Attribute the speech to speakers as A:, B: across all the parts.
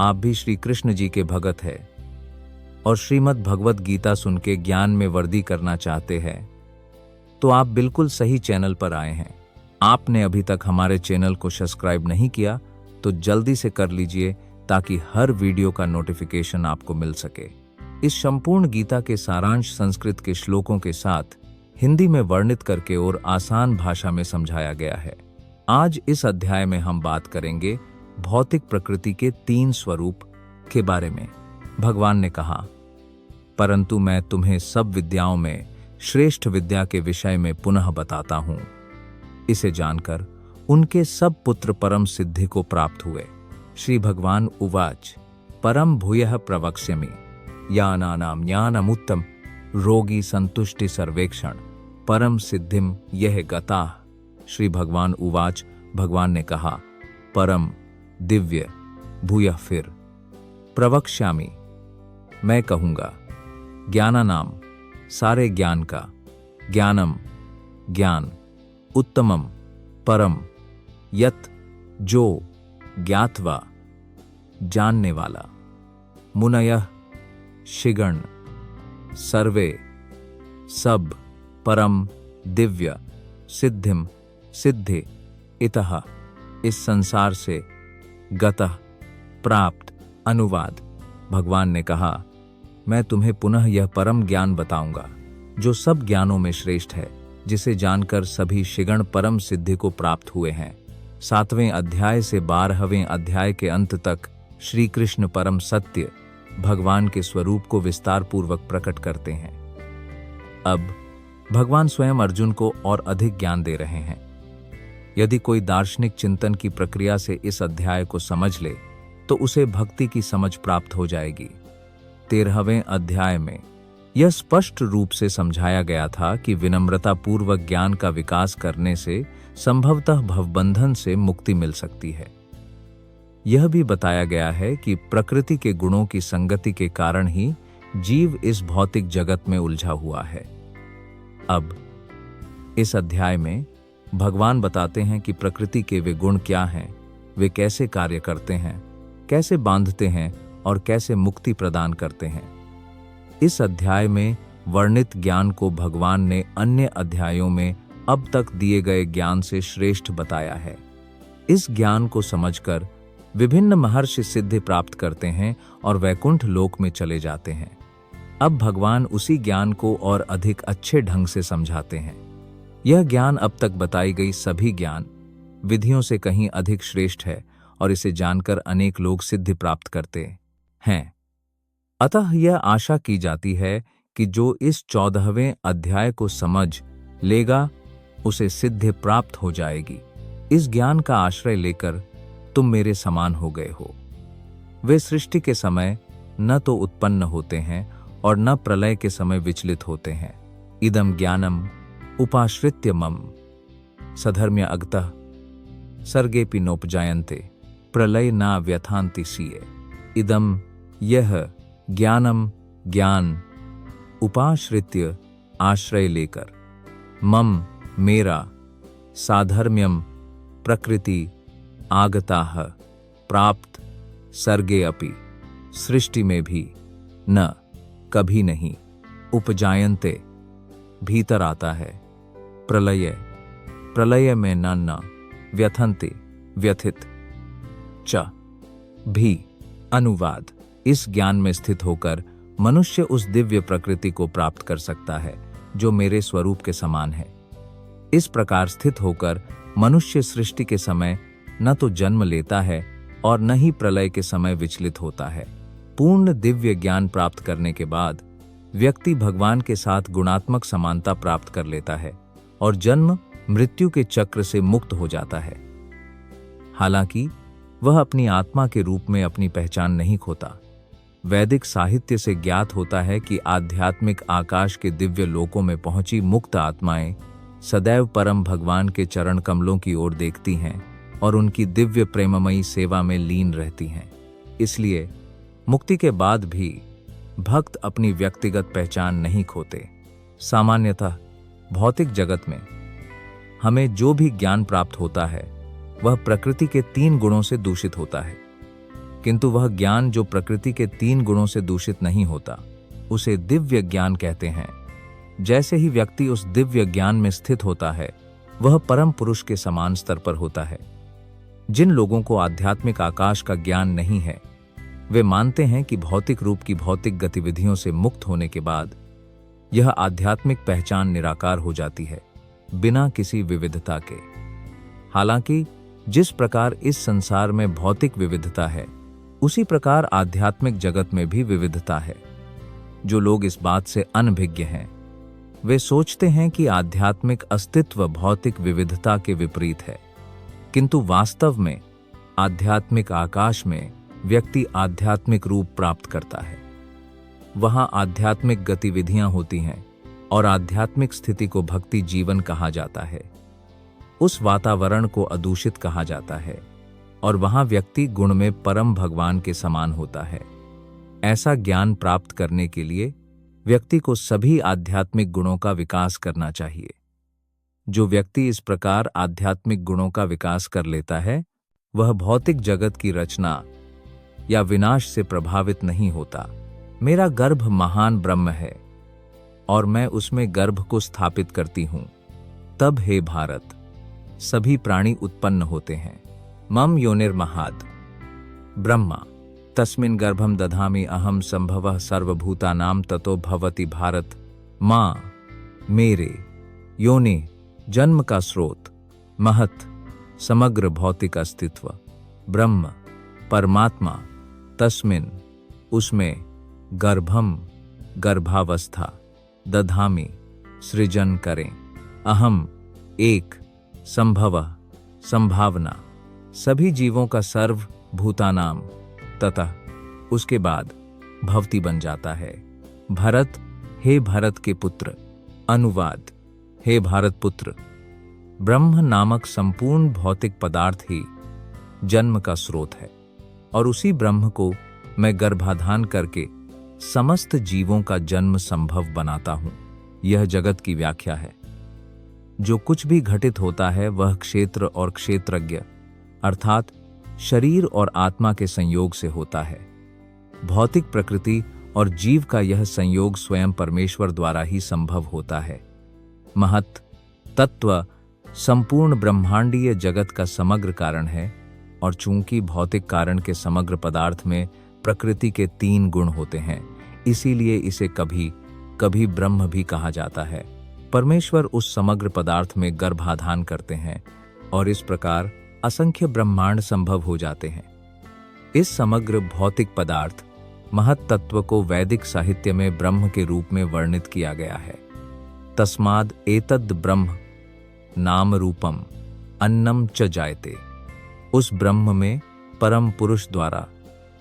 A: आप भी श्री कृष्ण जी के भगत हैं और श्रीमद् भगवत गीता सुन के ज्ञान में वृद्धि करना चाहते हैं तो आप बिल्कुल सही चैनल पर आए हैं। आपने अभी तक हमारे चैनल को सब्सक्राइब नहीं किया तो जल्दी से कर लीजिए ताकि हर वीडियो का नोटिफिकेशन आपको मिल सके। इस संपूर्ण गीता के सारांश संस्कृत के श्लोकों के साथ हिंदी में वर्णित करके और आसान भाषा में समझाया गया है। आज इस अध्याय में हम बात करेंगे भौतिक प्रकृति के 3 स्वरूप के बारे में। भगवान ने कहा, परंतु मैं तुम्हें सब विद्याओं में श्रेष्ठ विद्या के विषय में पुनः बताता हूं। इसे जानकर उनके सब पुत्र परम सिद्धि को प्राप्त हुए। श्री भगवान उवाच, परम भूयः प्रवक्ष्यामि ज्ञानानां ज्ञानमुत्तम रोगी संतुष्टि सर्वेक्षण परम सिद्धिम यह गताः। श्री भगवान उवाच, भगवान ने कहा, परम दिव्य भूयः फिर प्रवक्ष्यामि मैं कहूंगा, ज्ञानानाम सारे ज्ञान का, ज्ञानम ज्ञान, उत्तमम परम, यत जो, ज्ञात्वा जानने वाला, मुनयः शिगण सर्वे सब, परम दिव्य, सिद्धिम सिद्धि, इतः इस संसार से, गतः प्राप्त। अनुवाद। भगवान ने कहा, मैं तुम्हें पुनः यह परम ज्ञान बताऊंगा जो सब ज्ञानों में श्रेष्ठ है, जिसे जानकर सभी शिगण परम सिद्धि को प्राप्त हुए हैं। 7वें अध्याय से 12वें अध्याय के अंत तक श्री कृष्ण परम सत्य भगवान के स्वरूप को विस्तार पूर्वक प्रकट करते हैं। अब भगवान स्वयं अर्जुन को और अधिक ज्ञान दे रहे हैं। यदि कोई दार्शनिक चिंतन की प्रक्रिया से इस अध्याय को समझ ले तो उसे भक्ति की समझ प्राप्त हो जाएगी। 13वें अध्याय में यह स्पष्ट रूप से समझाया गया था कि विनम्रता पूर्वक ज्ञान का विकास करने से संभवतः भवबंधन से मुक्ति मिल सकती है। यह भी बताया गया है कि प्रकृति के गुणों की संगति के कारण ही जीव इस भौतिक जगत में उलझा हुआ है। अब इस अध्याय में भगवान बताते हैं कि प्रकृति के वे गुण क्या हैं, वे कैसे कार्य करते हैं, कैसे बांधते हैं और कैसे मुक्ति प्रदान करते हैं। इस अध्याय में वर्णित ज्ञान को भगवान ने अन्य अध्यायों में अब तक दिए गए ज्ञान से श्रेष्ठ बताया है। इस ज्ञान को समझकर विभिन्न महर्षि सिद्धि प्राप्त करते हैं और वैकुंठ लोक में चले जाते हैं। अब भगवान उसी ज्ञान को और अधिक अच्छे ढंग से समझाते हैं। यह ज्ञान अब तक बताई गई सभी ज्ञान विधियों से कहीं अधिक श्रेष्ठ है और इसे जानकर अनेक लोग सिद्धि प्राप्त करते हैं। अतः यह आशा की जाती है कि जो इस 14वें अध्याय को समझ लेगा उसे सिद्धि प्राप्त हो जाएगी। इस ज्ञान का आश्रय लेकर तुम मेरे समान हो गए हो। वे सृष्टि के समय न तो उत्पन्न होते हैं और न प्रलय के समय विचलित होते हैं। इदम ज्ञानम उपाश्रित्य मम सधर्म्य अगतः सर्गेपि नोपजायन्ते प्रलय ना व्यथान्ति सीये। इदम यह ज्ञानम ज्ञान उपाश्रित्य आश्रय लेकर, मम मेरा, साधर्म्यम प्रकृति आगताः प्राप्त, सर्गे अपि सृष्टि में भी, न कभी नहीं, उपजायन्ते भीतर आता है, प्रलय प्रलय में न व्यथन्ति व्यथित च भी। अनुवाद। इस ज्ञान में स्थित होकर मनुष्य उस दिव्य प्रकृति को प्राप्त कर सकता है जो मेरे स्वरूप के समान है। इस प्रकार स्थित होकर मनुष्य सृष्टि के समय न तो जन्म लेता है और न ही प्रलय के समय विचलित होता है। पूर्ण दिव्य ज्ञान प्राप्त करने के बाद व्यक्ति भगवान के साथ गुणात्मक समानता प्राप्त कर लेता है और जन्म मृत्यु के चक्र से मुक्त हो जाता है। हालांकि वह अपनी आत्मा के रूप में अपनी पहचान नहीं खोता। वैदिक साहित्य से ज्ञात होता है कि आध्यात्मिक आकाश के दिव्य लोकों में पहुंची मुक्त आत्माएं सदैव परम भगवान के चरण कमलों की ओर देखती हैं और उनकी दिव्य प्रेममयी सेवा में लीन रहती हैं। इसलिए मुक्ति के बाद भी भक्त अपनी व्यक्तिगत पहचान नहीं खोते। सामान्यतः भौतिक जगत में हमें जो भी ज्ञान प्राप्त होता है वह प्रकृति के 3 गुणों से दूषित होता है। किंतु वह ज्ञान जो प्रकृति के 3 गुणों से दूषित नहीं होता, उसे दिव्य ज्ञान कहते हैं। जैसे ही व्यक्ति उस दिव्य ज्ञान में स्थित होता है, वह परम पुरुष के समान स्तर पर होता है। जिन लोगों को आध्यात्मिक आकाश का ज्ञान नहीं है, वे मानते हैं कि भौतिक रूप की भौतिक गतिविधियों से मुक्त होने के बाद यह आध्यात्मिक पहचान निराकार हो जाती है, बिना किसी विविधता के। हालांकि जिस प्रकार इस संसार में भौतिक विविधता है, उसी प्रकार आध्यात्मिक जगत में भी विविधता है। जो लोग इस बात से अनभिज्ञ हैं, वे सोचते हैं कि आध्यात्मिक अस्तित्व भौतिक विविधता के विपरीत है, किंतु वास्तव में आध्यात्मिक आकाश में व्यक्ति आध्यात्मिक रूप प्राप्त करता है। वहां आध्यात्मिक गतिविधियां होती हैं और आध्यात्मिक स्थिति को भक्ति जीवन कहा जाता है। उस वातावरण को अदूषित कहा जाता है और वहां व्यक्ति गुण में परम भगवान के समान होता है। ऐसा ज्ञान प्राप्त करने के लिए व्यक्ति को सभी आध्यात्मिक गुणों का विकास करना चाहिए। जो व्यक्ति इस प्रकार आध्यात्मिक गुणों का विकास कर लेता है, वह भौतिक जगत की रचना या विनाश से प्रभावित नहीं होता। मेरा गर्भ महान ब्रह्म है और मैं उसमें गर्भ को स्थापित करती हूं। तब हे भारत, सभी प्राणी उत्पन्न होते हैं। मम योनिर्महात् ब्रह्मा तस्मिन् गर्भम दधामि अहम संभवः सर्वभूतानां ततो भवति भारत। मां मेरे योनि जन्म का स्रोत, महत समग्र भौतिक अस्तित्व, ब्रह्म परमात्मा, तस्मिन् उसमें, गर्भम गर्भावस्था, दधामि सृजन करें, अहम एक, संभवः संभावना, सभी जीवों का सर्व भूतानाम, ततः उसके बाद भवति बन जाता है। भरत हे भरत के पुत्र। अनुवाद हे भारत पुत्र, ब्रह्म नामक संपूर्ण भौतिक पदार्थ ही जन्म का स्रोत है और उसी ब्रह्म को मैं गर्भाधान करके समस्त जीवों का जन्म संभव बनाता हूं। यह जगत की व्याख्या है। जो कुछ भी घटित होता है वह क्षेत्र और क्षेत्रज्ञ अर्थात शरीर और आत्मा के संयोग से होता है। भौतिक प्रकृति और जीव का यह संयोग स्वयं परमेश्वर द्वारा ही संभव होता है। महत् तत्व संपूर्ण ब्रह्मांडीय जगत का समग्र कारण है और चूंकि भौतिक कारण के समग्र पदार्थ में प्रकृति के 3 गुण होते हैं, इसीलिए इसे कभी कभी ब्रह्म भी कहा जाता है। परमेश्वर उस समग्र पदार्थ में गर्भाधान करते हैं और इस प्रकार असंख्य ब्रह्मांड संभव हो जाते हैं। इस समग्र भौतिक पदार्थ महत् तत्व को वैदिक साहित्य में ब्रह्म के रूप में वर्णित किया गया है। तस्माद् एतद् ब्रह्म नाम रूपम अन्नम च जायते। उस ब्रह्म में परम पुरुष द्वारा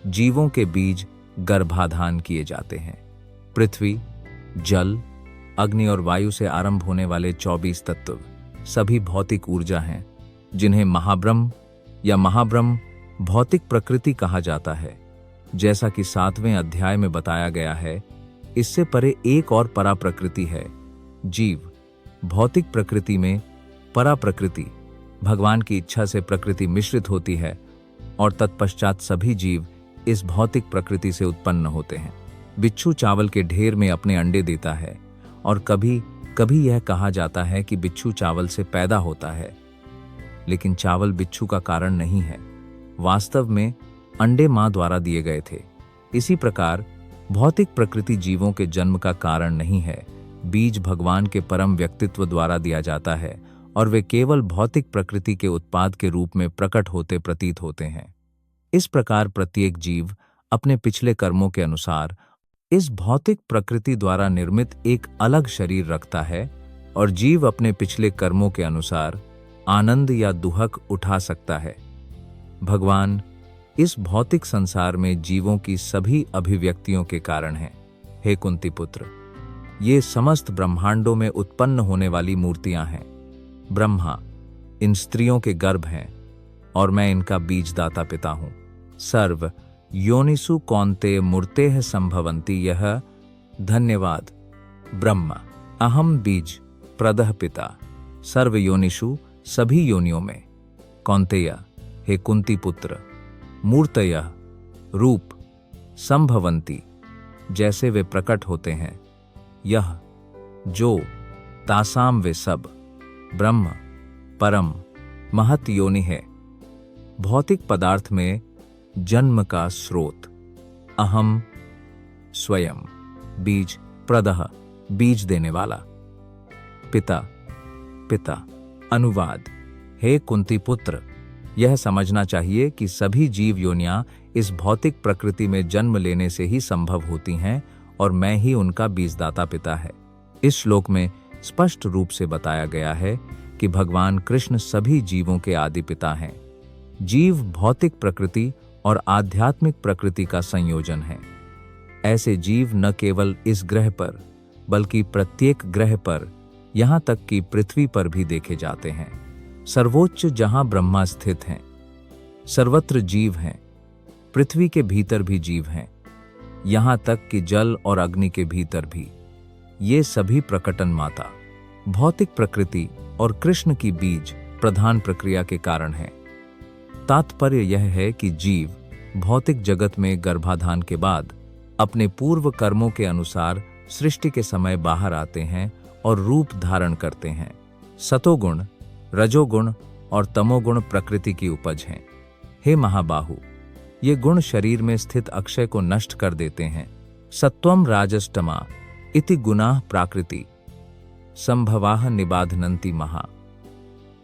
A: जीवों के बीज गर्भाधान किए जाते हैं। पृथ्वी, जल, अग्नि और वायु से आरंभ होने वाले 24 तत्व सभी भौतिक ऊर्जा हैं, जिन्हें महाब्रह्म या महाब्रह्म भौतिक प्रकृति कहा जाता है। जैसा कि 7वें अध्याय में बताया गया है, इससे परे एक और परा प्रकृति है, जीव। भौतिक प्रकृति में परा प्रकृति भगवान की इच्छा से प्रकृति मिश्रित होती है और तत्पश्चात सभी जीव इस भौतिक प्रकृति से उत्पन्न होते हैं। बिच्छू चावल के ढेर में अपने अंडे देता है और कभी कभी यह कहा जाता है कि बिच्छू चावल से पैदा होता है, लेकिन चावल बिच्छू का कारण नहीं है। वास्तव में अंडे मां द्वारा दिए गए थे। इसी प्रकार भौतिक प्रकृति जीवों के जन्म का कारण नहीं है। बीज भगवान के परम व्यक्तित्व द्वारा दिया जाता है और वे केवल भौतिक प्रकृति के उत्पाद के रूप में प्रकट होते प्रतीत होते हैं। इस प्रकार प्रत्येक जीव अपने पिछले कर्मों के अनुसार इस भौतिक प्रकृति द्वारा निर्मित एक अलग शरीर रखता है और जीव अपने पिछले कर्मों के अनुसार आनंद या दुहक उठा सकता है। भगवान इस भौतिक संसार में जीवों की सभी अभिव्यक्तियों के कारण हैं। हे कुंती पुत्र, ये समस्त ब्रह्मांडों में उत्पन्न होने वाली मूर्तियां हैं। ब्रह्मा इन स्त्रियों के गर्भ हैं और मैं इनका बीजदाता पिता हूं। सर्व योनिषु कौन्तेय मूर्तेः संभवन्ति यह। धन्यवाद। ब्रह्मा अहम बीज प्रदः पिता सर्व योनिषु सभी योनियों में। कौन्तेय हे कुंती पुत्र, मूर्तयः रूप संभवंती, जैसे वे प्रकट होते हैं। यह जो तासाम वे सब ब्रह्म परम महत योनि है। भौतिक पदार्थ में जन्म का स्रोत, अहम स्वयं, बीज प्रदह, बीज देने वाला, पिता पिता। अनुवाद: हे कुंती पुत्र, यह समझना चाहिए कि सभी जीव योनियां इस भौतिक प्रकृति में जन्म लेने से ही संभव होती हैं और मैं ही उनका बीजदाता पिता है। इस श्लोक में स्पष्ट रूप से बताया गया है कि भगवान कृष्ण सभी जीवों के आदि पिता हैं। जीव भौतिक प्रकृति और आध्यात्मिक प्रकृति का संयोजन है। ऐसे जीव न केवल इस ग्रह पर बल्कि प्रत्येक ग्रह पर, यहाँ तक कि पृथ्वी पर भी देखे जाते हैं। सर्वोच्च जहाँ ब्रह्मा स्थित हैं, सर्वत्र जीव हैं। पृथ्वी के भीतर भी जीव हैं, यहाँ तक कि जल और अग्नि के भीतर भी। ये सभी प्रकटन माता, भौतिक प्रकृति और कृष्ण की बीज प्रधान प्रक्रिया के कारण है। तात्पर्य यह है कि जीव भौतिक जगत में गर्भाधान के बाद अपने पूर्व कर्मों के अनुसार सृष्टि के समय बाहर आते हैं और रूप धारण करते हैं। सतोगुण, रजोगुण और तमोगुण प्रकृति की उपज हैं। हे महाबाहु, ये गुण शरीर में स्थित अक्षय को नष्ट कर देते हैं। सत्वम राजस्तमा इति गुणाः प्राकृति संभवाः निबाधनन्ति महा।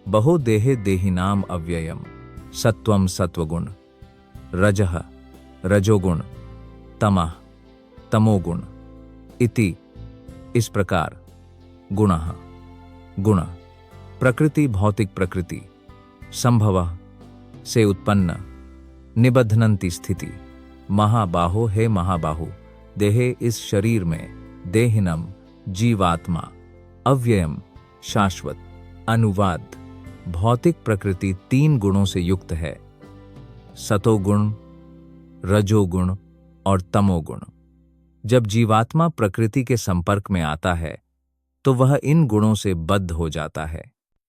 A: बहु देहे देहिनाम अव्ययम। सत्वम सत्वगुण, रजः रजोगुण, तमः तमोगुण, इति इस प्रकार, गुणः गुण, प्रकृति भौतिक प्रकृति, संभवः से उत्पन्न, निबध्नन्ति स्थिति। महाबाहो, हे महाबाहु, देहे इस शरीर में, देहिनम जीवात्मा, अव्ययम शाश्वत। अनुवाद: भौतिक प्रकृति 3 गुणों से युक्त है, सतोगुण, रजोगुण और तमोगुण। जब जीवात्मा प्रकृति के संपर्क में आता है तो वह इन गुणों से बद्ध हो जाता है।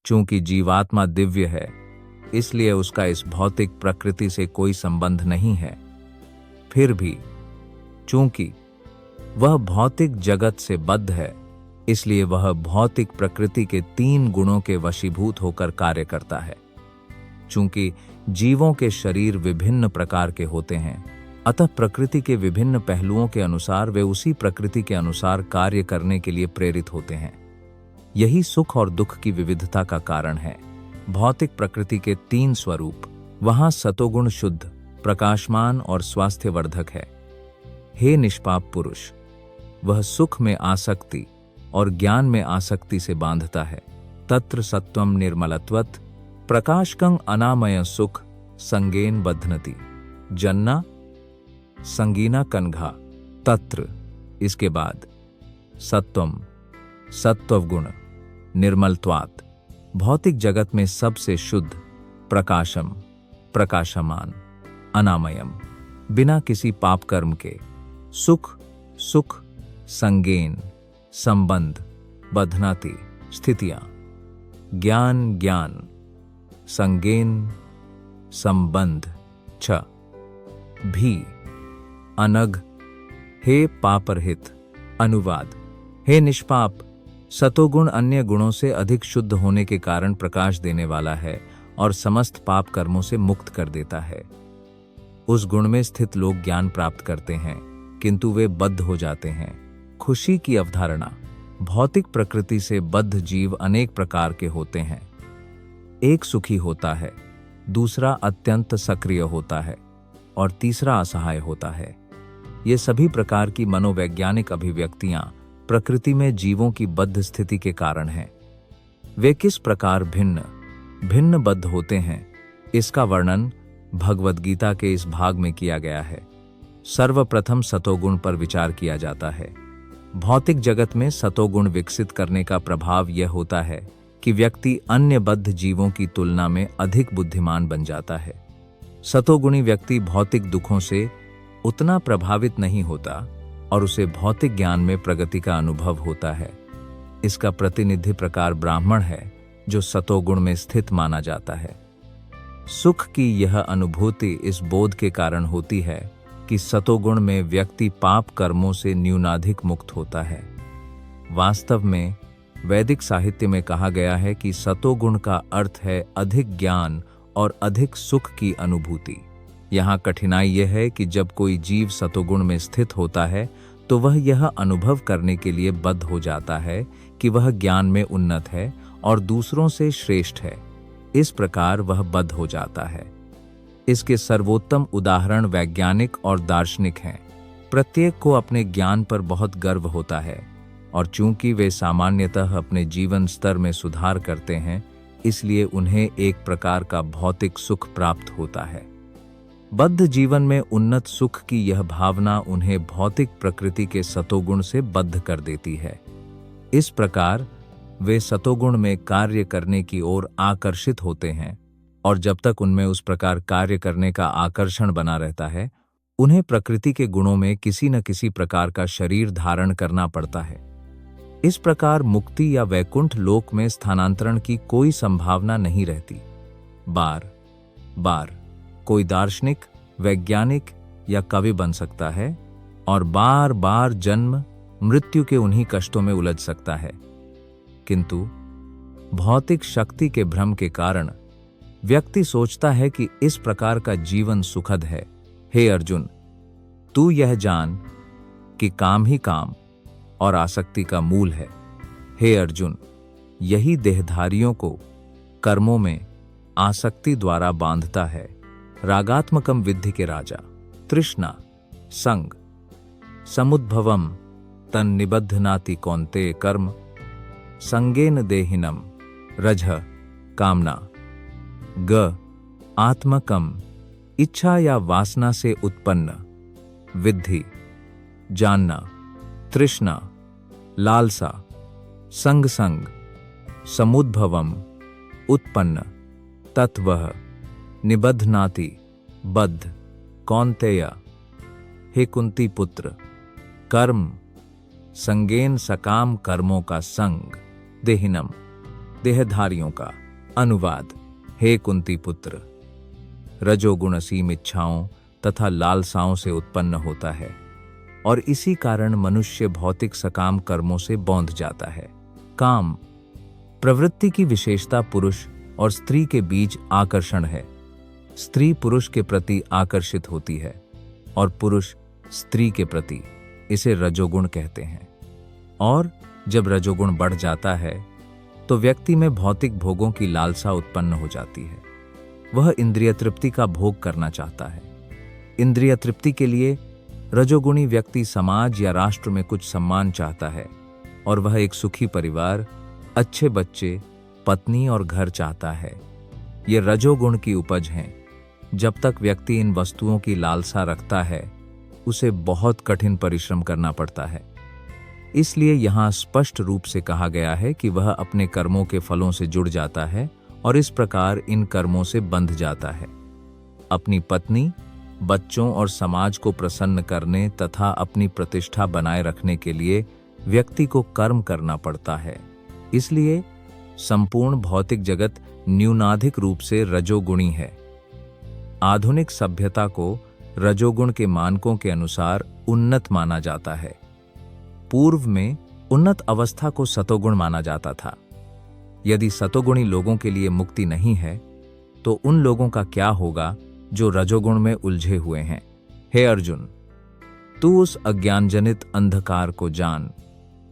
A: चूंकि जीवात्मा दिव्य है, इसलिए उसका इस भौतिक प्रकृति से कोई संबंध नहीं है। फिर भी चूंकि वह भौतिक जगत से बद्ध है, इसलिए वह भौतिक प्रकृति के 3 गुणों के वशीभूत होकर कार्य करता है। चूंकि जीवों के शरीर विभिन्न प्रकार के होते हैं, अतः प्रकृति के विभिन्न पहलुओं के अनुसार वे उसी प्रकृति के अनुसार कार्य करने के लिए प्रेरित होते हैं। यही सुख और दुख की विविधता का कारण है। भौतिक प्रकृति के 3 स्वरूप, वहां सतोगुण शुद्ध, प्रकाशमान और स्वास्थ्यवर्धक है। हे निष्पाप पुरुष, वह सुख में आसक्ति और ज्ञान में आसक्ति से बांधता है। तत्र सत्वम निर्मलत्वत् प्रकाशकं अनामय सुख संगेन बध्नति। जन्ना संगीना कनघा। तत्र इसके बाद, सत्वम सत्वगुण, निर्मलत्वात् भौतिक जगत में सबसे शुद्ध, प्रकाशम प्रकाशमान, अनामयम बिना किसी पाप कर्म के, सुख सुख, संगेन संबंध, बध्नाति स्थितियां, ज्ञान ज्ञान, संगेन संबंध, छ भी अनग, हे पापरहित। अनुवाद: हे निष्पाप, सतोगुण अन्य गुणों से अधिक शुद्ध होने के कारण प्रकाश देने वाला है और समस्त पाप कर्मों से मुक्त कर देता है। उस गुण में स्थित लोग ज्ञान प्राप्त करते हैं, किंतु वे बद्ध हो जाते हैं। खुशी की अवधारणा: भौतिक प्रकृति से बद्ध जीव अनेक प्रकार के होते हैं। एक सुखी होता है, दूसरा अत्यंत सक्रिय होता है और तीसरा असहाय होता है। ये सभी प्रकार की मनोवैज्ञानिक अभिव्यक्तियां प्रकृति में जीवों की बद्ध स्थिति के कारण हैं। वे किस प्रकार भिन्न भिन्न बद्ध होते हैं, इसका वर्णन भगवद गीता के इस भाग में किया गया है। सर्वप्रथम सतोगुण पर विचार किया जाता है। भौतिक जगत में सतोगुण विकसित करने का प्रभाव यह होता है कि व्यक्ति अन्य बद्ध जीवों की तुलना में अधिक बुद्धिमान बन जाता है। सतोगुणी व्यक्ति भौतिक दुखों से उतना प्रभावित नहीं होता और उसे भौतिक ज्ञान में प्रगति का अनुभव होता है। इसका प्रतिनिधि प्रकार ब्राह्मण है, जो सतोगुण में स्थित माना जाता है। सुख की यह अनुभूति इस बोध के कारण होती है कि सतोगुण में व्यक्ति पाप कर्मों से न्यूनाधिक मुक्त होता है। वास्तव में वैदिक साहित्य में कहा गया है कि सतोगुण का अर्थ है अधिक ज्ञान और अधिक सुख की अनुभूति। यहाँ कठिनाई यह है कि जब कोई जीव सतोगुण में स्थित होता है तो वह यह अनुभव करने के लिए बद्ध हो जाता है कि वह ज्ञान में उन्नत है और दूसरों से श्रेष्ठ है। इस प्रकार वह बद्ध हो जाता है। इसके सर्वोत्तम उदाहरण वैज्ञानिक और दार्शनिक हैं। प्रत्येक को अपने ज्ञान पर बहुत गर्व होता है और चूंकि वे सामान्यतः अपने जीवन स्तर में सुधार करते हैं, इसलिए उन्हें एक प्रकार का भौतिक सुख प्राप्त होता है। बद्ध जीवन में उन्नत सुख की यह भावना उन्हें भौतिक प्रकृति के सतोगुण से बद्ध कर देती है। इस प्रकार वे सतोगुण में कार्य करने की ओर आकर्षित होते हैं और जब तक उनमें उस प्रकार कार्य करने का आकर्षण बना रहता है, उन्हें प्रकृति के गुणों में किसी न किसी प्रकार का शरीर धारण करना पड़ता है। इस प्रकार मुक्ति या वैकुंठ लोक में स्थानांतरण की कोई संभावना नहीं रहती। बार बार कोई दार्शनिक, वैज्ञानिक या कवि बन सकता है और बार बार जन्म मृत्यु के उन्हीं कष्टों में उलझ सकता है, किंतु भौतिक शक्ति के भ्रम के कारण व्यक्ति सोचता है कि इस प्रकार का जीवन सुखद है। हे अर्जुन, तू यह जान कि काम ही काम और आसक्ति का मूल है। हे अर्जुन, यही देहधारियों को कर्मों में आसक्ति द्वारा बांधता है। रागात्मकम विद्धि के राजा। तृष्णा संग समुद्भवम तन निबद्धनाति कौन्तेय कर्म संगेन देहिनम रजः कामना। ग आत्मकम इच्छा या वासना से उत्पन्न। विद्धि जानना, तृष्णा लालसा, संग संग समुद्भवम उत्पन्न, तत्वः निबध्नाति बद्ध। कौन्तेय, हे कुंती पुत्र, कर्म संगेन सकाम कर्मों का संग, देहिनम देहधारियों का। अनुवाद। हे कुंती पुत्र, रजोगुण असीम इच्छाओं तथा लालसाओं से उत्पन्न होता है और इसी कारण मनुष्य भौतिक सकाम कर्मों से बौंध जाता है। काम प्रवृत्ति की विशेषता पुरुष और स्त्री के बीच आकर्षण है। स्त्री पुरुष के प्रति आकर्षित होती है और पुरुष स्त्री के प्रति। इसे रजोगुण कहते हैं। और जब रजोगुण बढ़ जाता है तो व्यक्ति में भौतिक भोगों की लालसा उत्पन्न हो जाती है। वह इंद्रिय तृप्ति का भोग करना चाहता है। इंद्रिय तृप्ति के लिए रजोगुणी व्यक्ति समाज या राष्ट्र में कुछ सम्मान चाहता है और वह एक सुखी परिवार, अच्छे बच्चे, पत्नी और घर चाहता है। ये रजोगुण की उपज हैं। जब तक व्यक्ति इन वस्तुओं की लालसा रखता है, उसे बहुत कठिन परिश्रम करना पड़ता है। इसलिए यहाँ स्पष्ट रूप से कहा गया है कि वह अपने कर्मों के फलों से जुड़ जाता है और इस प्रकार इन कर्मों से बंध जाता है। अपनी पत्नी, बच्चों और समाज को प्रसन्न करने तथा अपनी प्रतिष्ठा बनाए रखने के लिए व्यक्ति को कर्म करना पड़ता है। इसलिए संपूर्ण भौतिक जगत न्यूनाधिक रूप से रजोगुणी है। आधुनिक सभ्यता को रजोगुण के मानकों के अनुसार उन्नत माना जाता है। पूर्व में उन्नत अवस्था को सतोगुण माना जाता था। यदि सतोगुणी लोगों के लिए मुक्ति नहीं है, तो उन लोगों का क्या होगा जो रजोगुण में उलझे हुए हैं। हे अर्जुन, तू उस अज्ञानजनित अंधकार को जान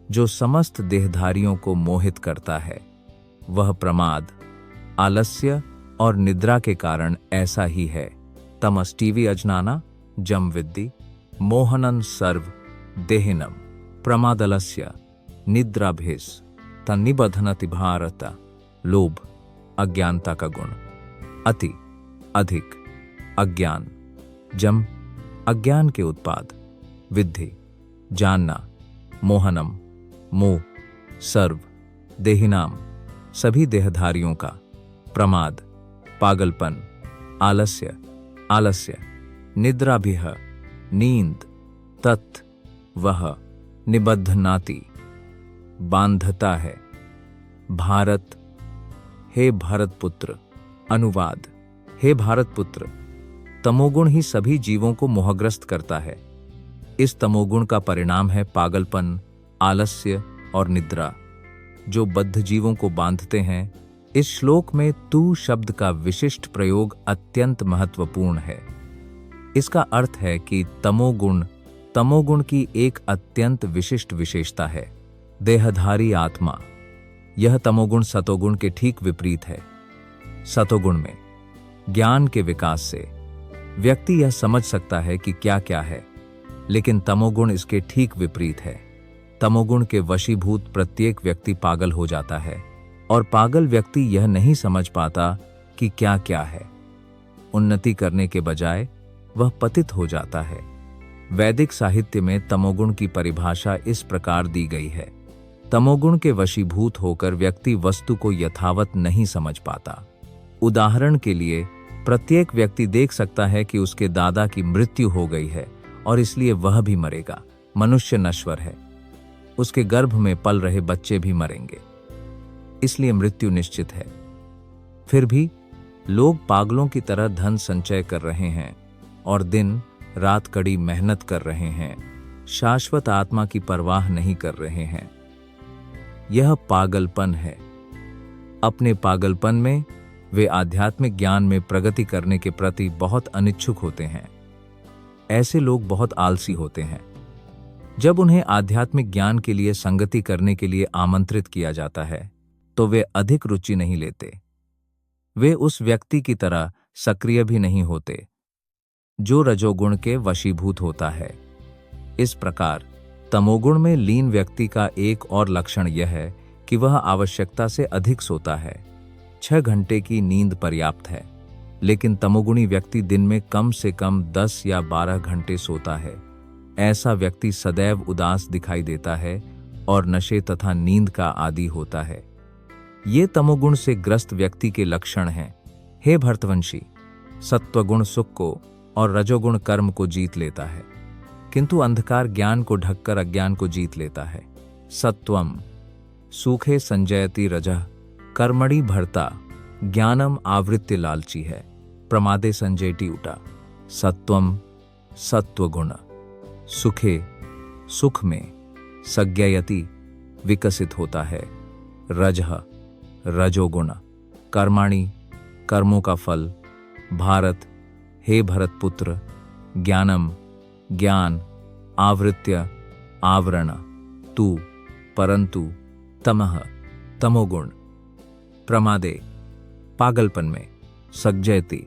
A: जो समस्त देहधारियों को मोहित करता है। वह प्रमाद, आलस्य और निद्रा के कारण ऐसा ही है। तमस्टीवी अजनाना जम विद्धि मोहनन सर्व देहिनम प्रमादलस्य निद्राभिस तन्निबधनति भारत। लोभ अज्ञानता का गुण। अति अधिक अज्ञान। जम अज्ञान के उत्पाद। विद्धि जानना। मोहनम मोह। सर्व देहिनाम सभी देहधारियों का। प्रमाद पागलपन। आलस्य आलस्य। निद्राभिह नींद। तत् वह निबद्धनाति बांधता है। भारत हे भारत पुत्र। अनुवाद। हे भारत पुत्र, तमोगुण ही सभी जीवों को मोहग्रस्त करता है। इस तमोगुण का परिणाम है पागलपन, आलस्य और निद्रा, जो बद्ध जीवों को बांधते हैं। इस श्लोक में तू शब्द का विशिष्ट प्रयोग अत्यंत महत्वपूर्ण है। इसका अर्थ है कि तमोगुण की एक अत्यंत विशिष्ट विशेषता है, देहधारी आत्मा। यह तमोगुण सतोगुण के ठीक विपरीत है। सतोगुण में ज्ञान के विकास से व्यक्ति यह समझ सकता है कि क्या क्या है, लेकिन तमोगुण इसके ठीक विपरीत है। तमोगुण के वशीभूत प्रत्येक व्यक्ति पागल हो जाता है, और पागल व्यक्ति यह नहीं समझ पाता कि क्या क्या है। उन्नति करने के बजाय वह पतित हो जाता है। वैदिक साहित्य में तमोगुण की परिभाषा इस प्रकार दी गई है: तमोगुण के वशीभूत होकर व्यक्ति वस्तु को यथावत नहीं समझ पाता। उदाहरण के लिए, प्रत्येक व्यक्ति देख सकता है कि उसके दादा की मृत्यु हो गई है और इसलिए वह भी मरेगा। मनुष्य नश्वर है, उसके गर्भ में पल रहे बच्चे भी मरेंगे, इसलिए मृत्यु निश्चित है। फिर भी लोग पागलों की तरह धन संचय कर रहे हैं और दिन रात कड़ी मेहनत कर रहे हैं, शाश्वत आत्मा की परवाह नहीं कर रहे हैं। यह पागलपन है। अपने पागलपन में वे आध्यात्मिक ज्ञान में प्रगति करने के प्रति बहुत अनिच्छुक होते हैं। ऐसे लोग बहुत आलसी होते हैं। जब उन्हें आध्यात्मिक ज्ञान के लिए संगति करने के लिए आमंत्रित किया जाता है, तो वे अधिक रुचि नहीं लेते। वे उस व्यक्ति की तरह सक्रिय भी नहीं होते जो रजोगुण के वशीभूत होता है। इस प्रकार तमोगुण में लीन व्यक्ति का एक और लक्षण यह है कि वह आवश्यकता से अधिक सोता है। 6 घंटे की नींद पर्याप्त है, लेकिन तमोगुणी व्यक्ति दिन में कम से कम 10 या 12 घंटे सोता है। ऐसा व्यक्ति सदैव उदास दिखाई देता है और नशे तथा नींद का आदी होता है। ये तमोगुण से ग्रस्त व्यक्ति के लक्षण हैं। हे भरतवंशी, सत्वगुण सुख को और रजोगुण कर्म को जीत लेता है, किंतु अंधकार ज्ञान को ढककर अज्ञान को जीत लेता है। सत्वम सुखे संजयति रजः कर्मणि भर्ता ज्ञानम आवृत्ति लालची है, प्रमादे संजयति उटा। सत्वम सत्वगुण सुखे सुख में संज्ञयति विकसित होता है। रजः रजोगुण कर्माणि कर्मों का फल। भारत हे भरतपुत्र ज्ञानम ज्ञान आवृत्य आवरण तू परंतु तमः तमोगुण प्रमादे पागलपन में संजयति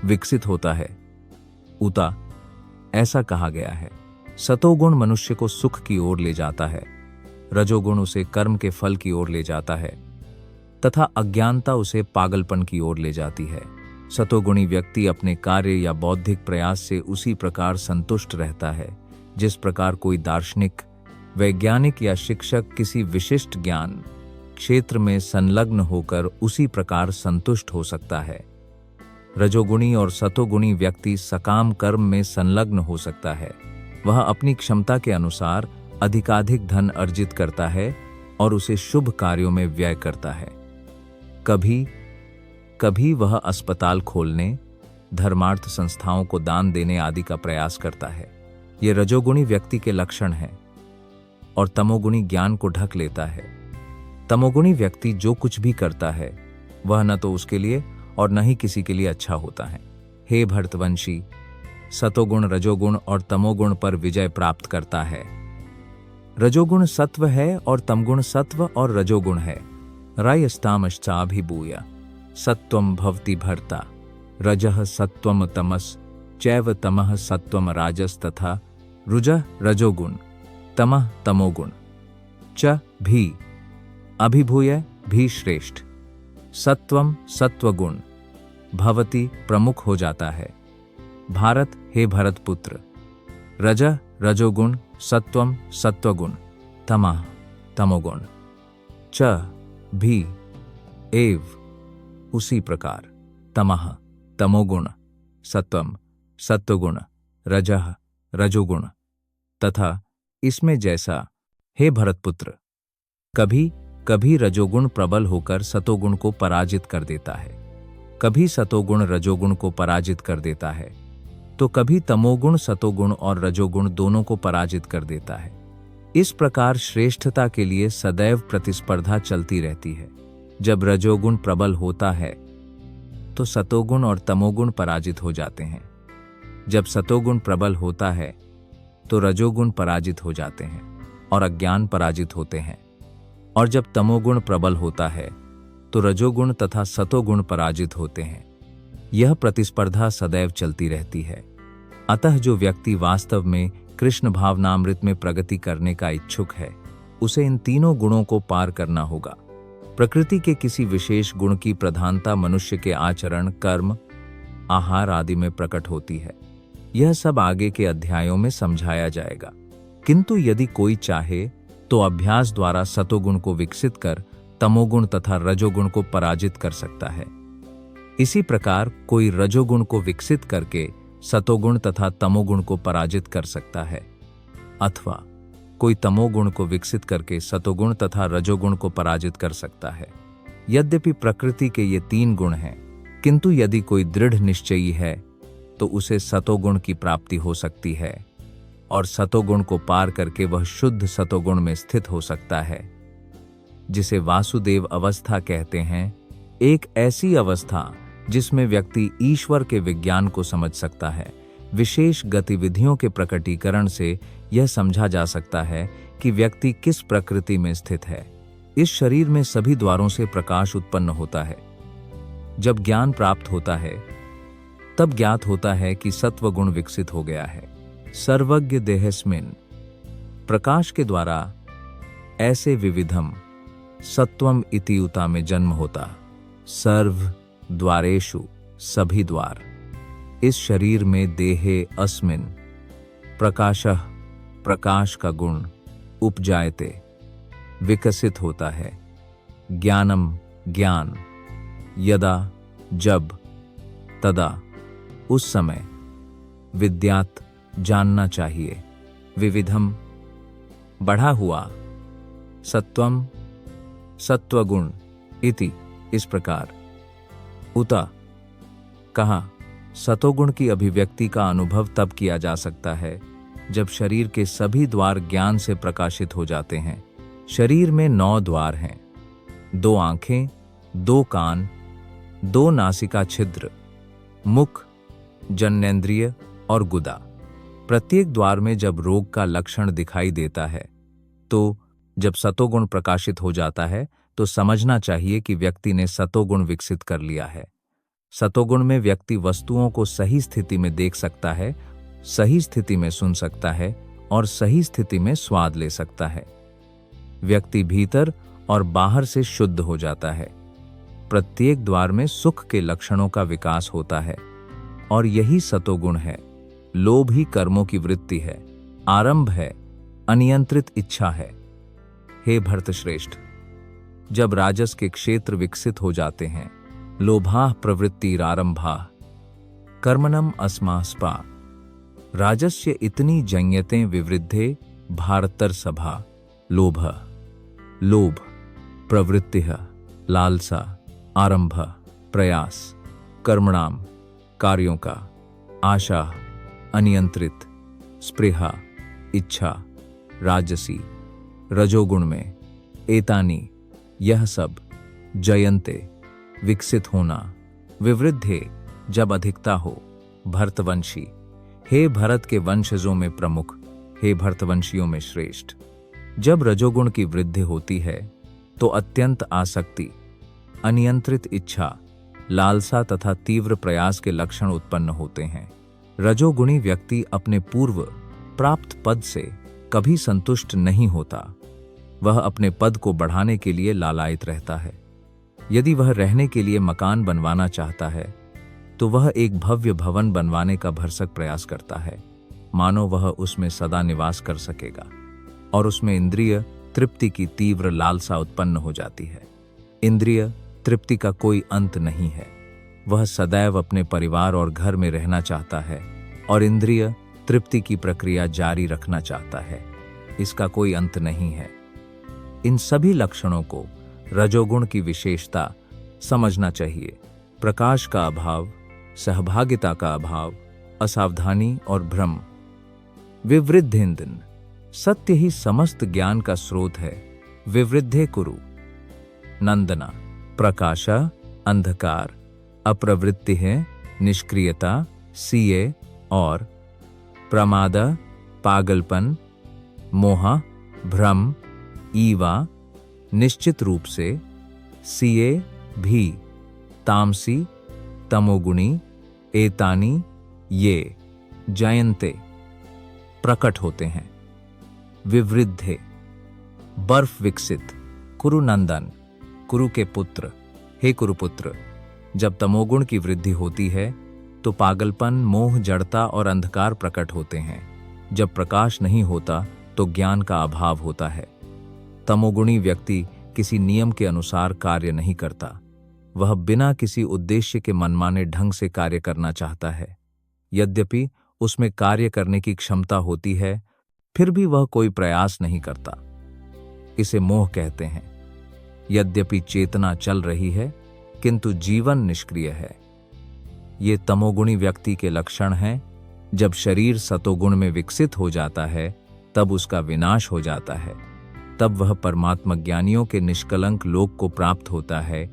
A: विकसित होता है। उता ऐसा कहा गया है। सतोगुण मनुष्य को सुख की ओर ले जाता है, रजोगुण उसे कर्म के फल की ओर ले जाता है तथा अज्ञानता उसे पागलपन की ओर ले जाती है। सतोगुणी व्यक्ति अपने कार्य या बौद्धिक प्रयास से उसी प्रकार संतुष्ट रहता है जिस प्रकार कोई दार्शनिक, वैज्ञानिक या शिक्षक किसी विशिष्ट ज्ञान क्षेत्र में संलग्न होकर उसी प्रकार संतुष्ट हो सकता है। रजोगुणी और सतोगुणी व्यक्ति सकाम कर्म में संलग्न हो सकता है। वह अपनी क्षमता के अनुसार अधिकाधिक धन अर्जित करता है और उसे शुभ कार्यों में व्यय करता है। कभी कभी वह अस्पताल खोलने, धर्मार्थ संस्थाओं को दान देने आदि का प्रयास करता है। ये रजोगुणी व्यक्ति के लक्षण हैं और तमोगुणी ज्ञान को ढक लेता है। तमोगुणी व्यक्ति जो कुछ भी करता है वह न तो उसके लिए और न ही किसी के लिए अच्छा होता है। हे भरतवंशी, सतोगुण रजोगुण और तमोगुण पर विजय प्राप्त करता है। रजोगुण सत्व है और तमगुण सत्व और रजोगुण है। रायस्तामश्चाभिभूय सत्वम भवति भर्ता रजः सत्वम तमस चैव तमः सत्वम राजस तथा रुजः रजोगुण तमः तमोगुण च भी अभिभूय भी श्रेष्ठ। सत्वम सत्वगुण भवति प्रमुख हो जाता है। भारत हे भरतपुत्र, रजः रजोगुण सत्वम सत्वगुण तमः तमोगुण च भी एव उसी प्रकार तमः तमोगुण सत्वम सत्वगुण रजः रजोगुण तथा इसमें जैसा। हे भरतपुत्र, कभी कभी रजोगुण प्रबल होकर सतोगुण को पराजित कर देता है। कभी सतोगुण रजोगुण को पराजित कर देता है, तो कभी तमोगुण सतोगुण और रजोगुण दोनों को पराजित कर देता है। इस प्रकार श्रेष्ठता के लिए सदैव प्रतिस्पर्धा चलती रहती है। जब रजोगुण प्रबल होता है तो सतोगुण और तमोगुण पराजित हो जाते हैं। जब सतोगुण प्रबल होता है तो रजोगुण पराजित हो जाते हैं और अज्ञान पराजित होते हैं, और जब तमोगुण प्रबल होता है तो रजोगुण तथा सतोगुण पराजित होते हैं। यह प्रतिस्पर्धा सदैव चलती रहती है। अतः जो व्यक्ति वास्तव में कृष्ण भावनामृत में प्रगति करने का इच्छुक है, उसे इन तीनों गुणों को पार करना होगा। प्रकृति के किसी विशेष गुण की प्रधानता मनुष्य के आचरण, कर्म, आहार आदि में प्रकट होती है। यह सब आगे के अध्यायों में समझाया जाएगा। किंतु यदि कोई चाहे तो अभ्यास द्वारा सतोगुण को विकसित कर तमोगुण तथा रजोगुण को पराजित कर सकता है। इसी प्रकार कोई रजोगुण को विकसित करके सतोगुण तथा तमोगुण को पराजित कर सकता है, अथवा कोई तमोगुण को विकसित करके सतोगुण तथा रजोगुण को पराजित कर सकता है। यद्यपि प्रकृति के ये तीन गुण हैं, किंतु यदि कोई दृढ़ निश्चयी है तो उसे सतोगुण की प्राप्ति हो सकती है और सतोगुण को पार करके वह शुद्ध सतोगुण में स्थित हो सकता है, जिसे वासुदेव अवस्था कहते हैं। एक ऐसी अवस्था जिसमें व्यक्ति ईश्वर के विज्ञान को समझ सकता है। विशेष गतिविधियों के प्रकटीकरण से यह समझा जा सकता है कि व्यक्ति किस प्रकृति में स्थित है। इस शरीर में सभी द्वारों से प्रकाश उत्पन्न होता है। जब ज्ञान प्राप्त होता है तब ज्ञात होता है कि सत्वगुण विकसित हो गया है। सर्वज्ञ देहस्मिन् प्रकाश के द्वारा ऐसे विविधम सत्वम इति उता में जन्म होता। सर्व द्वारेषु सभी द्वार, इस शरीर में देहे अस्मिन् प्रकाशः प्रकाश का गुण उपजायते विकसित होता है। ज्ञानम ज्ञान, यदा जब, तदा उस समय, विद्यात् जानना चाहिए, विविधम बढ़ा हुआ, सत्वम सत्वगुण इति इस प्रकार, उता कहा सतोगुण की अभिव्यक्ति का अनुभव तब किया जा सकता है जब शरीर के सभी द्वार ज्ञान से प्रकाशित हो जाते हैं। शरीर में 9 द्वार हैं, 2 आंखें, 2 कान, 2 नासिका छिद्र, मुख, जननेंद्रिय और गुदा। प्रत्येक द्वार में जब रोग का लक्षण दिखाई देता है तो जब सतोगुण प्रकाशित हो जाता है तो समझना चाहिए कि व्यक्ति ने सतोगुण विकसित कर लिया है। सतोगुण में व्यक्ति वस्तुओं को सही स्थिति में देख सकता है, सही स्थिति में सुन सकता है और सही स्थिति में स्वाद ले सकता है। व्यक्ति भीतर और बाहर से शुद्ध हो जाता है। प्रत्येक द्वार में सुख के लक्षणों का विकास होता है और यही सतोगुण है। लोभ ही कर्मों की वृत्ति है, आरंभ है, अनियंत्रित इच्छा है। हे भरतश्रेष्ठ, जब राजस के क्षेत्र विकसित हो जाते हैं, लोभाः प्रवृत्तिरारंभाः कर्मणम् अस्मास्पा राजस्य इतनी जंयते विवृद्धे भारतर सभा। लोभ लोभ, प्रवृत्तिः लालसा, आरंभ प्रयास, कर्मणाम कार्यों का, आशा अनियंत्रित, स्पृहा इच्छा, राजसी रजोगुण में, एतानी यह सब, जयन्ते विकसित होना, विवृद्धे जब अधिकता हो, भरतवंशी हे भरत के वंशजों में प्रमुख, हे भरतवंशियों में श्रेष्ठ। जब रजोगुण की वृद्धि होती है तो अत्यंत आसक्ति, अनियंत्रित इच्छा, लालसा तथा तीव्र प्रयास के लक्षण उत्पन्न होते हैं। रजोगुणी व्यक्ति अपने पूर्व प्राप्त पद से कभी संतुष्ट नहीं होता। वह अपने पद को बढ़ाने के लिए लालायित रहता है। यदि वह रहने के लिए मकान बनवाना चाहता है तो वह एक भव्य भवन बनवाने का भरसक प्रयास करता है, मानो वह उसमें सदा निवास कर सकेगा, और उसमें इंद्रिय तृप्ति की तीव्र लालसा उत्पन्न हो जाती है। इंद्रिय तृप्ति का कोई अंत नहीं है। वह सदैव अपने परिवार और घर में रहना चाहता है और इंद्रिय तृप्ति की प्रक्रिया जारी रखना चाहता है। इसका कोई अंत नहीं है। इन सभी लक्षणों को रजोगुण की विशेषता समझना चाहिए। प्रकाश का अभाव, सहभागिता का अभाव, असावधानी और भ्रम। विवृद्धेन्दन, सत्य ही समस्त ज्ञान का स्रोत है। विवृद्धे कुरु। नंदना, प्रकाश, अंधकार, अप्रवृत्ति है, निष्क्रियता, सीए और प्रमाद, पागलपन, मोह, भ्रम, ईवा, निश्चित रूप से, सीए भी, तामसी, तमोगुणी, एतानी, ये जयंते, प्रकट होते हैं। विवृद्धे, बर्फ विकसित। कुरुनंदन, कुरु के पुत्र, हे कुरुपुत्र, जब तमोगुण की वृद्धि होती है तो पागलपन, मोह, जड़ता और अंधकार प्रकट होते हैं। जब प्रकाश नहीं होता तो ज्ञान का अभाव होता है। तमोगुणी व्यक्ति किसी नियम के अनुसार कार्य नहीं करता। वह बिना किसी उद्देश्य के मनमाने ढंग से कार्य करना चाहता है। यद्यपि उसमें कार्य करने की क्षमता होती है, फिर भी वह कोई प्रयास नहीं करता। इसे मोह कहते हैं। यद्यपि चेतना चल रही है, किंतु जीवन निष्क्रिय है। ये तमोगुणी व्यक्ति के लक्षण हैं। जब शरीर सतोगुण में विकसित हो जाता है, तब उसका विनाश हो जाता है। तब वह परमात्मा ज्ञानियों के निष्कलंक लोक को प्राप्त होता है।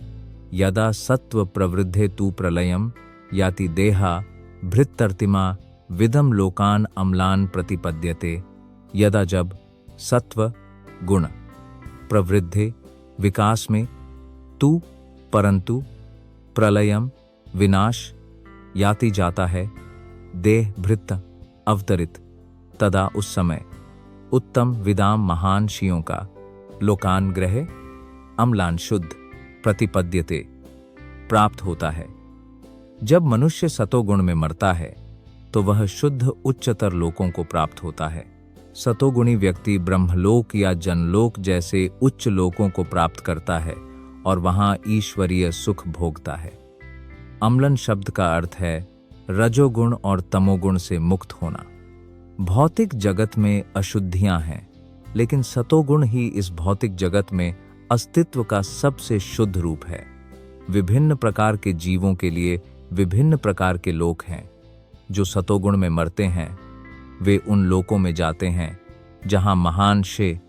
A: यदा सत्व प्रवृद्धे तु प्रलयम याति देहा भृत्तर्तिमा विदम लोकान अम्लान प्रतिपद्यते। यदा, जब सत्व गुण प्रवृद्धे विकास में, तु परंतु, प्रलयम विनाश, याति जाता है, देह भृत्त अवतरित, तदा उस समय, उत्तम विदाम महान शियों का, लोकान ग्रह अम्लान शुद्ध, प्रतिपद्यते प्राप्त होता है। जब मनुष्य सतोगुण में मरता है तो वह शुद्ध उच्चतर लोकों को प्राप्त होता है। सतोगुणी व्यक्ति ब्रह्मलोक या जनलोक जैसे उच्च लोकों को प्राप्त करता है और वहां ईश्वरीय सुख भोगता है। अम्लन शब्द का अर्थ है रजोगुण और तमोगुण से मुक्त होना। भौतिक जगत में अशुद्धियां हैं, लेकिन सतोगुण ही इस भौतिक जगत में अस्तित्व का सबसे शुद्ध रूप है। विभिन्न प्रकार के जीवों के लिए विभिन्न प्रकार के लोक हैं। जो सतोगुण में मरते हैं वे उन लोकों में जाते हैं जहां महान शे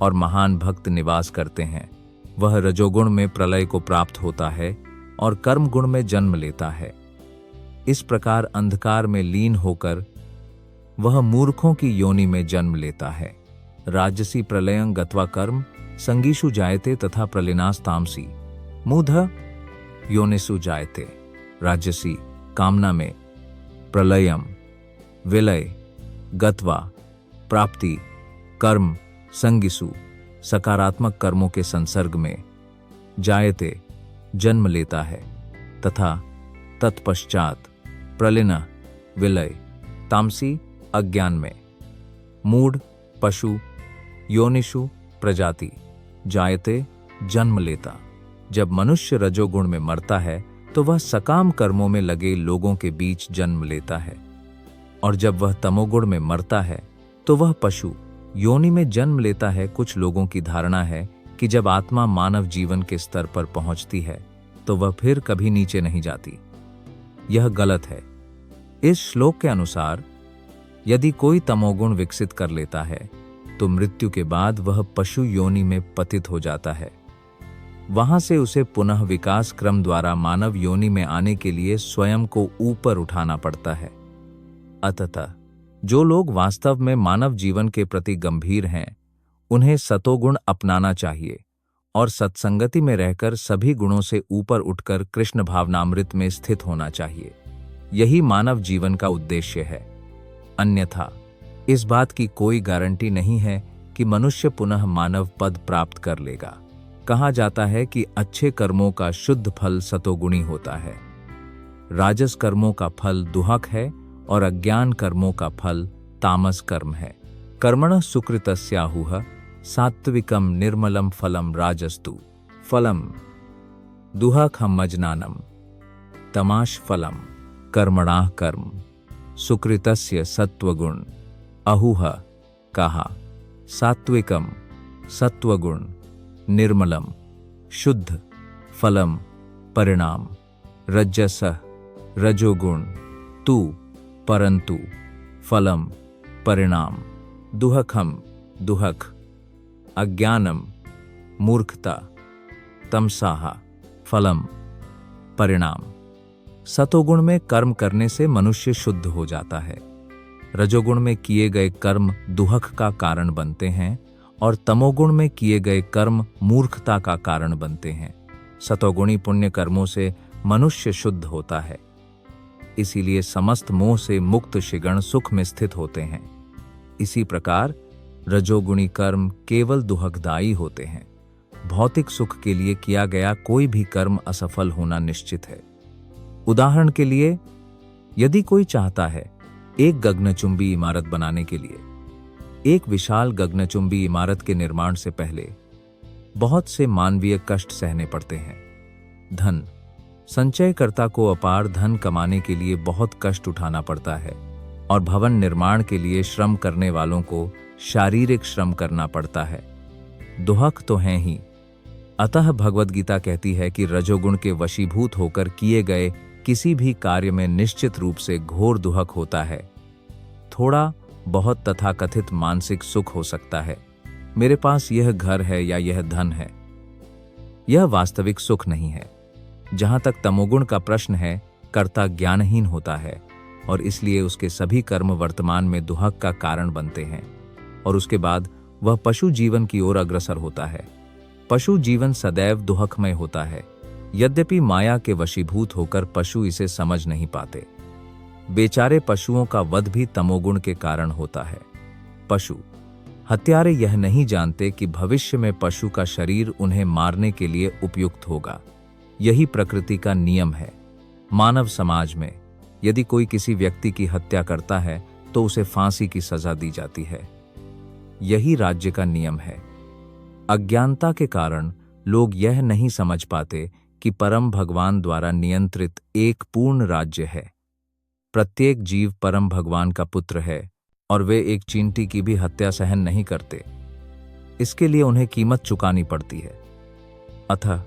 A: और महान भक्त निवास करते हैं। वह रजोगुण में प्रलय को प्राप्त होता है और कर्म गुण में जन्म लेता है। इस प्रकार अंधकार में लीन होकर वह मूर्खों की योनि में जन्म लेता है। राजसी प्रलयं गत्वा कर्म संगीषु जायते तथा प्रलिनास तामसी मूढ़ योनिषु जायते। राजसी कामना में, प्रलयम विलय, गत्वा प्राप्ति, कर्म संगिसु सकारात्मक कर्मों के संसर्ग में, जायते जन्म लेता है, तथा तत्पश्चात प्रलिन विलय, तामसी अज्ञान में, मूढ़ पशु, योनिषु प्रजाति, जायते जन्म लेता। जब मनुष्य रजोगुण में मरता है तो वह सकाम कर्मों में लगे लोगों के बीच जन्म लेता है, और जब वह तमोगुण में मरता है तो वह पशु योनि में जन्म लेता है। कुछ लोगों की धारणा है कि जब आत्मा मानव जीवन के स्तर पर पहुंचती है तो वह फिर कभी नीचे नहीं जाती। यह गलत है। इस श्लोक के अनुसार यदि कोई तमोगुण विकसित कर लेता है तो मृत्यु के बाद वह पशु योनि में पतित हो जाता है। वहां से उसे पुनः विकास क्रम द्वारा मानव योनि में आने के लिए स्वयं को ऊपर उठाना पड़ता है। अतः जो लोग वास्तव में मानव जीवन के प्रति गंभीर हैं, उन्हें सतोगुण अपनाना चाहिए और सत्संगति में रहकर सभी गुणों से ऊपर उठकर कृष्ण भावनामृत में स्थित होना चाहिए। यही मानव जीवन का उद्देश्य है। अन्यथा इस बात की कोई गारंटी नहीं है कि मनुष्य पुनः मानव पद प्राप्त कर लेगा। कहा जाता है कि अच्छे कर्मों का शुद्ध फल सतोगुणी होता है, राजस कर्मों का फल दुहक है और अज्ञान कर्मों का फल तामस कर्म है। कर्मणः सुकृतस्याहुः सात्विकम निर्मलम फलम राजस्तु फलम दुहकम अज्ञानम तमाश फलम कर्मणाः कर्म सुकृतस्य सत्वगुण अहुः। कहा सात्विकम सत्वगुण, निर्मलम शुद्ध, फलम परिणाम, रजसः रजोगुण, तु परंतु, फलम परिणाम, दुहखम दुहक, अज्ञानम मूर्खता, तमसाह फलम परिणाम। सतोगुण में कर्म करने से मनुष्य शुद्ध हो जाता है। रजोगुण में किए गए कर्म दुहक का कारण बनते हैं और तमोगुण में किए गए कर्म मूर्खता का कारण बनते हैं। सतोगुणी पुण्य कर्मों से मनुष्य शुद्ध होता है, इसीलिए समस्त मोह से मुक्त शिगण सुख में स्थित होते हैं। इसी प्रकार रजोगुणी कर्म केवल दुहकदायी होते हैं। भौतिक सुख के लिए किया गया कोई भी कर्म असफल होना निश्चित है। उदाहरण के लिए, यदि कोई चाहता है एक गगनचुंबी इमारत बनाने के लिए, एक विशाल गगनचुंबी इमारत के निर्माण से पहले बहुत से मानवीय कष्ट सहने पड़ते हैं। धन संचयकर्ता को अपार धन कमाने के लिए बहुत कष्ट उठाना पड़ता है और भवन निर्माण के लिए श्रम करने वालों को शारीरिक श्रम करना पड़ता है। दुहक तो हैं ही। अतः भगवद गीता कहती है कि रजोगुण के वशीभूत होकर किए गए किसी भी कार्य में निश्चित रूप से घोर दुहक होता है। थोड़ा बहुत तथाकथित मानसिक सुख हो सकता है, मेरे पास यह घर है या यह धन है, यह वास्तविक सुख नहीं है। जहां तक तमोगुण का प्रश्न है, कर्ता ज्ञानहीन होता है और इसलिए उसके सभी कर्म वर्तमान में दुहक का कारण बनते हैं और उसके बाद वह पशु जीवन की ओर अग्रसर होता है। पशु जीवन सदैव दुहकमय होता है, यद्यपि माया के वशीभूत होकर पशु इसे समझ नहीं पाते। बेचारे पशुओं का वध भी तमोगुण के कारण होता है। पशु हत्यारे यह नहीं जानते कि भविष्य में पशु का शरीर उन्हें मारने के लिए उपयुक्त होगा। यही प्रकृति का नियम है। मानव समाज में यदि कोई किसी व्यक्ति की हत्या करता है तो उसे फांसी की सजा दी जाती है। यही राज्य का नियम है। अज्ञानता के कारण लोग यह नहीं समझ पाते कि परम भगवान द्वारा नियंत्रित एक पूर्ण राज्य है। प्रत्येक जीव परम भगवान का पुत्र है और वे एक चींटी की भी हत्या सहन नहीं करते। इसके लिए उन्हें कीमत चुकानी पड़ती है। अतः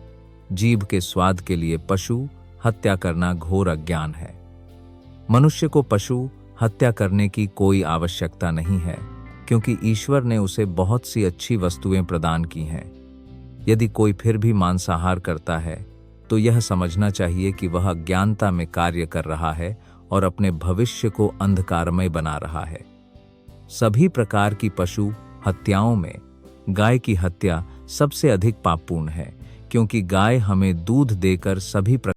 A: जीव के स्वाद के लिए पशु हत्या करना घोर अज्ञान है। मनुष्य को पशु हत्या करने की कोई आवश्यकता नहीं है, क्योंकि ईश्वर ने उसे बहुत सी अच्छी वस्तुएं प्रदान की हैं। यदि कोई फिर भी मांसाहार करता है तो यह समझना चाहिए कि वह अज्ञानता में कार्य कर रहा है और अपने भविष्य को अंधकारमय बना रहा है। सभी प्रकार की पशु हत्याओं में गाय की हत्या सबसे अधिक पापपूर्ण है, क्योंकि गाय हमें दूध देकर सभी